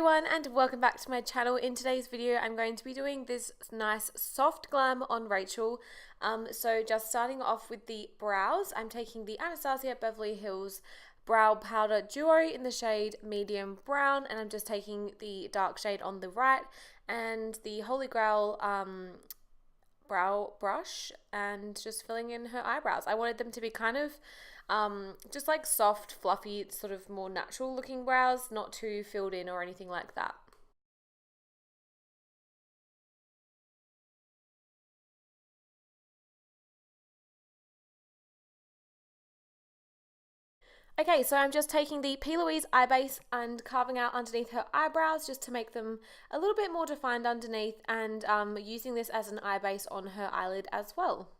everyone and welcome back to my channel. In today's video I'm going to be doing this nice soft glam on Rachel. So just starting off with the brows, I'm taking the Anastasia Beverly Hills Brow Powder Duo in the shade medium brown, and I'm just taking the dark shade on the right and the Holy Grail brow brush and just filling in her eyebrows. I wanted them to be kind of just like soft, fluffy, sort of more natural looking brows, not too filled in or anything like that. Okay, so I'm just taking the P. Louise eye base and carving out underneath her eyebrows just to make them a little bit more defined underneath, and using this as an eye base on her eyelid as well.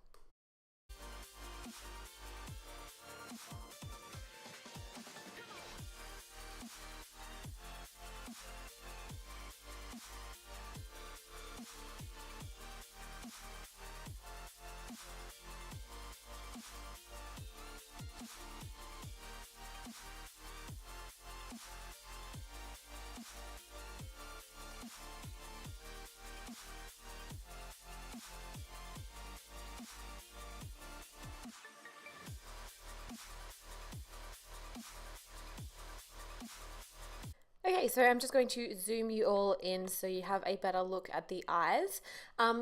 Okay, so I'm just going to zoom you all in so you have a better look at the eyes.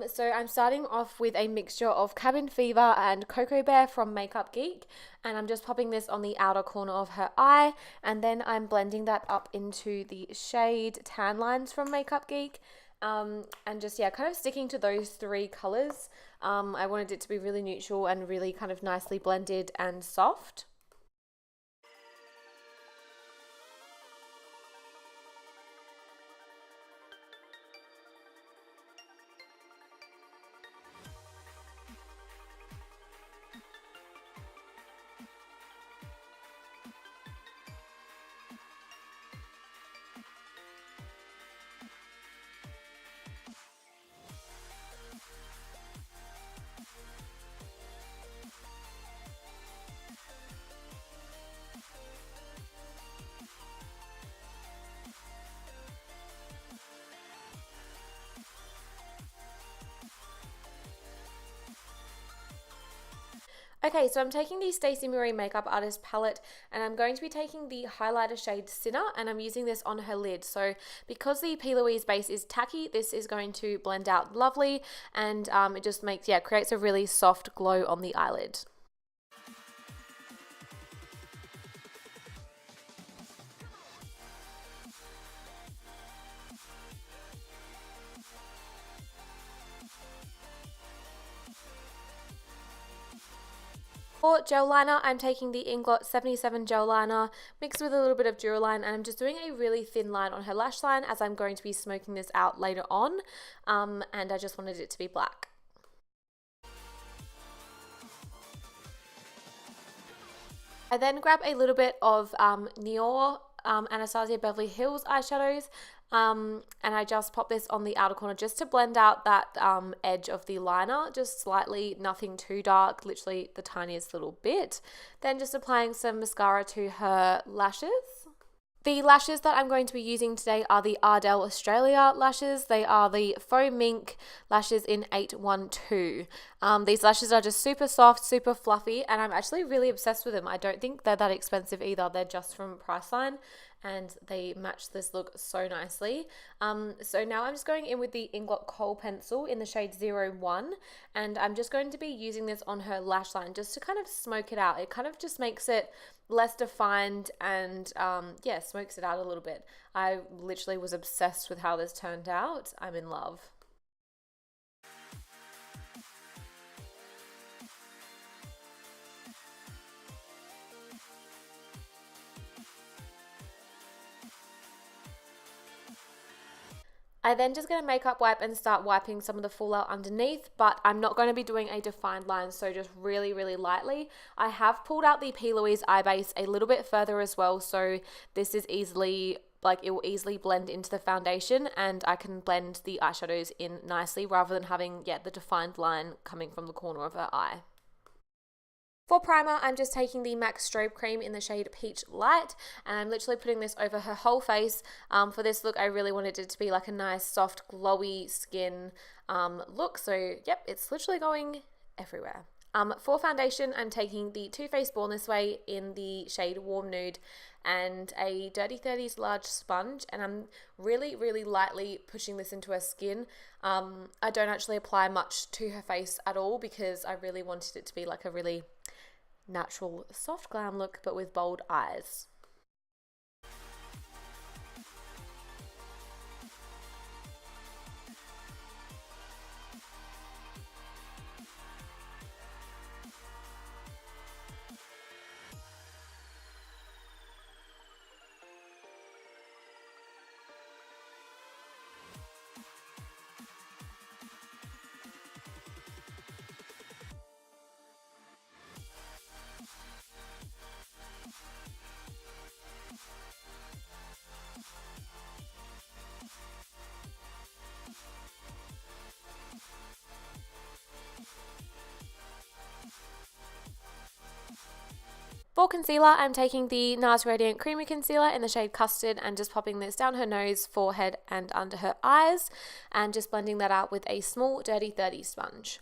So I'm starting off with a mixture of Cabin Fever and Cocoa Bear from Makeup Geek, and I'm just popping this on the outer corner of her eye, and then I'm blending that up into the shade Tan Lines from Makeup Geek. And just, yeah, kind of sticking to those three colors. I wanted it to be really neutral and really kind of nicely blended and soft. Okay, so I'm taking the Stacey Marie Makeup Artist palette, and I'm going to be taking the highlighter shade Sinner, and I'm using this on her lid. So because the P. Louise base is tacky, this is going to blend out lovely, and it just makes, yeah, creates a really soft glow on the eyelid. For gel liner, I'm taking the Inglot 77 gel liner mixed with a little bit of Duraline, and I'm just doing a really thin line on her lash line as I'm going to be smoking this out later on, and I just wanted it to be black. I then grab a little bit of Nior Anastasia Beverly Hills eyeshadows, and I just pop this on the outer corner just to blend out that edge of the liner, just slightly, nothing too dark, literally the tiniest little bit. Then just applying some mascara to her lashes. The lashes that I'm going to be using today are the Ardell Australia lashes. They are the Faux Mink lashes in 812. These lashes are just super soft, super fluffy, and I'm actually really obsessed with them. I don't think they're that expensive either. They're just from Priceline, and they match this look so nicely. So now I'm just going in with the Inglot Kohl pencil in the shade 01, and I'm just going to be using this on her lash line just to kind of smoke it out. It kind of just makes it less defined and yeah, smokes it out a little bit. I literally was obsessed with how this turned out. I'm in love. I then just get a makeup wipe and start wiping some of the fallout underneath, but I'm not going to be doing a defined line, so just really, really lightly. I have pulled out the P. Louise eye base a little bit further as well, so this is easily, like, it will easily blend into the foundation, and I can blend the eyeshadows in nicely rather than having, yeah, the defined line coming from the corner of her eye. For primer, I'm just taking the MAC Strobe Cream in the shade Peach Light, and I'm literally putting this over her whole face. For this look, I really wanted it to be like a nice, soft, glowy skin look, so yep, it's literally going everywhere. For foundation, I'm taking the Too Faced Born This Way in the shade Warm Nude and a Dirty 30s large sponge, and I'm really, really lightly pushing this into her skin. I don't actually apply much to her face at all because I really wanted it to be like a really natural, soft glam look, but with bold eyes. For concealer, I'm taking the NARS Radiant Creamy Concealer in the shade Custard and just popping this down her nose, forehead, and under her eyes, and just blending that out with a small Dirty 30 sponge.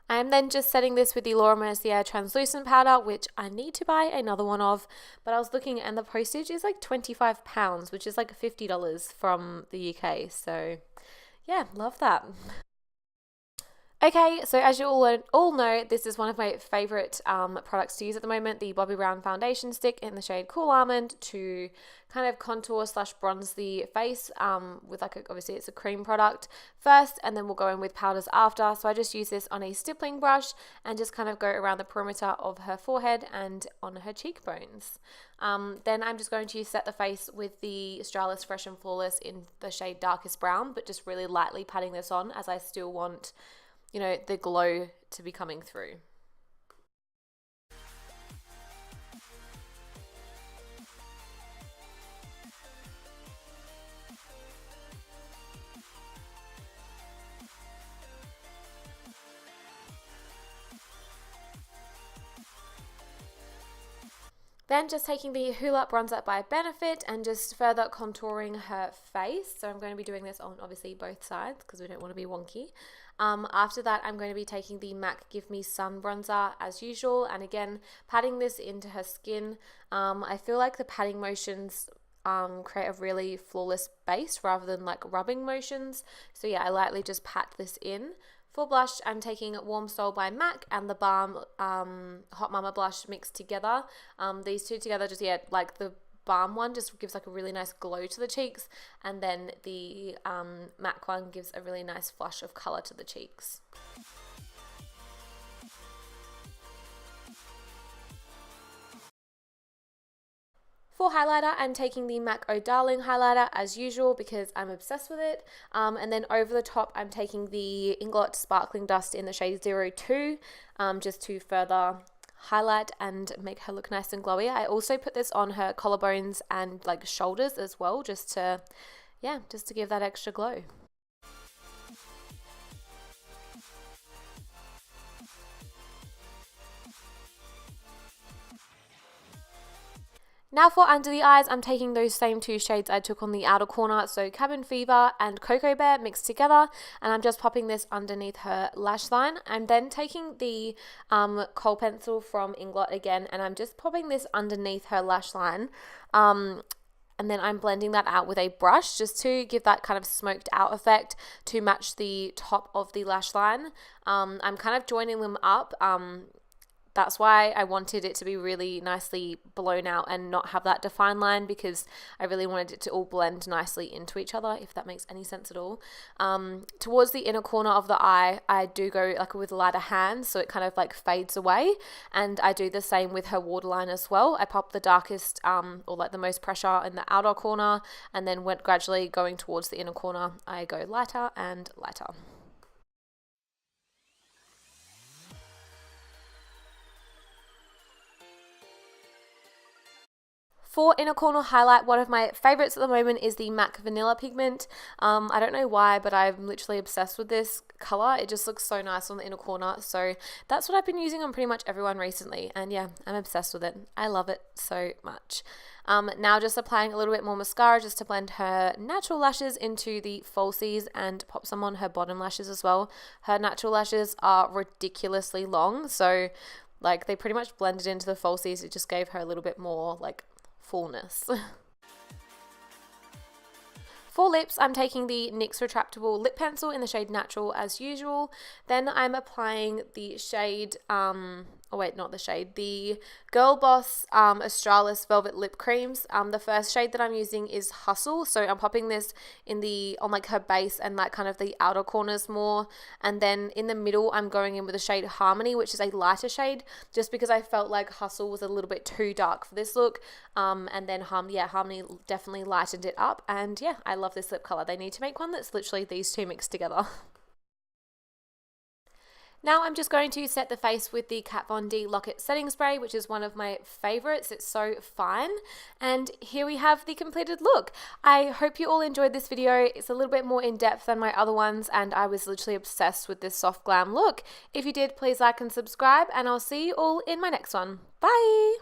I am then just setting this with the Laura Mercier translucent powder, which I need to buy another one of, but I was looking and the postage is like £25, which is like $50 from the UK, so yeah, love that. Okay, so as you all know, this is one of my favourite products to use at the moment, the Bobbi Brown foundation stick in the shade Cool Almond to kind of contour / bronze the face with obviously it's a cream product first, and then we'll go in with powders after. So I just use this on a stippling brush and just kind of go around the perimeter of her forehead and on her cheekbones. Then I'm just going to set the face with the Australis Fresh and Flawless in the shade Darkest Brown, but just really lightly patting this on as I still want, you know, the glow to be coming through. Then just taking the Hoola Bronzer by Benefit and just further contouring her face. So I'm going to be doing this on obviously both sides because we don't want to be wonky. After that, I'm going to be taking the MAC Give Me Sun Bronzer as usual, and again patting this into her skin. I feel like the patting motions create a really flawless base rather than like rubbing motions. So yeah, I lightly just pat this in. For blush, I'm taking Warm Soul by MAC and the Balm Hot Mama blush mixed together. These two together just, yeah, like the Balm one just gives like a really nice glow to the cheeks, and then the MAC one gives a really nice flush of colour to the cheeks. For highlighter, I'm taking the MAC Oh Darling highlighter as usual because I'm obsessed with it. And then over the top, I'm taking the Inglot Sparkling Dust in the shade 02 just to further highlight and make her look nice and glowy. I also put this on her collarbones and like shoulders as well, just to give that extra glow. Now for under the eyes, I'm taking those same two shades I took on the outer corner, so Cabin Fever and Cocoa Bear mixed together, and I'm just popping this underneath her lash line. I'm then taking the kohl pencil from Inglot again, and I'm just popping this underneath her lash line. And then I'm blending that out with a brush just to give that kind of smoked out effect to match the top of the lash line. I'm kind of joining them up that's why I wanted it to be really nicely blown out and not have that defined line, because I really wanted it to all blend nicely into each other, if that makes any sense at all. Towards the inner corner of the eye, I do go like with lighter hands, so it kind of like fades away, and I do the same with her waterline as well. I pop the darkest or like the most pressure in the outer corner, and then went gradually going towards the inner corner, I go lighter and lighter. For inner corner highlight, one of my favorites at the moment is the MAC Vanilla pigment. I don't know why, but I'm literally obsessed with this color. It just looks so nice on the inner corner. So that's what I've been using on pretty much everyone recently. And yeah, I'm obsessed with it. I love it so much. Now just applying a little bit more mascara just to blend her natural lashes into the falsies and pop some on her bottom lashes as well. Her natural lashes are ridiculously long. So like they pretty much blended into the falsies. It just gave her a little bit more like fullness. For lips, I'm taking the NYX retractable lip pencil in the shade Natural as usual. Then I'm applying the shade, the Girl Boss Australis Velvet Lip Creams. The first shade that I'm using is Hustle, so I'm popping this on like her base and like kind of the outer corners more. And then in the middle, I'm going in with the shade Harmony, which is a lighter shade, just because I felt like Hustle was a little bit too dark for this look. And then Harmony definitely lightened it up. And yeah, I love this lip color. They need to make one that's literally these two mixed together. Now I'm just going to set the face with the Kat Von D Lock-It Setting Spray, which is one of my favorites. It's so fine. And here we have the completed look. I hope you all enjoyed this video. It's a little bit more in depth than my other ones, and I was literally obsessed with this soft glam look. If you did, please like and subscribe, and I'll see you all in my next one. Bye!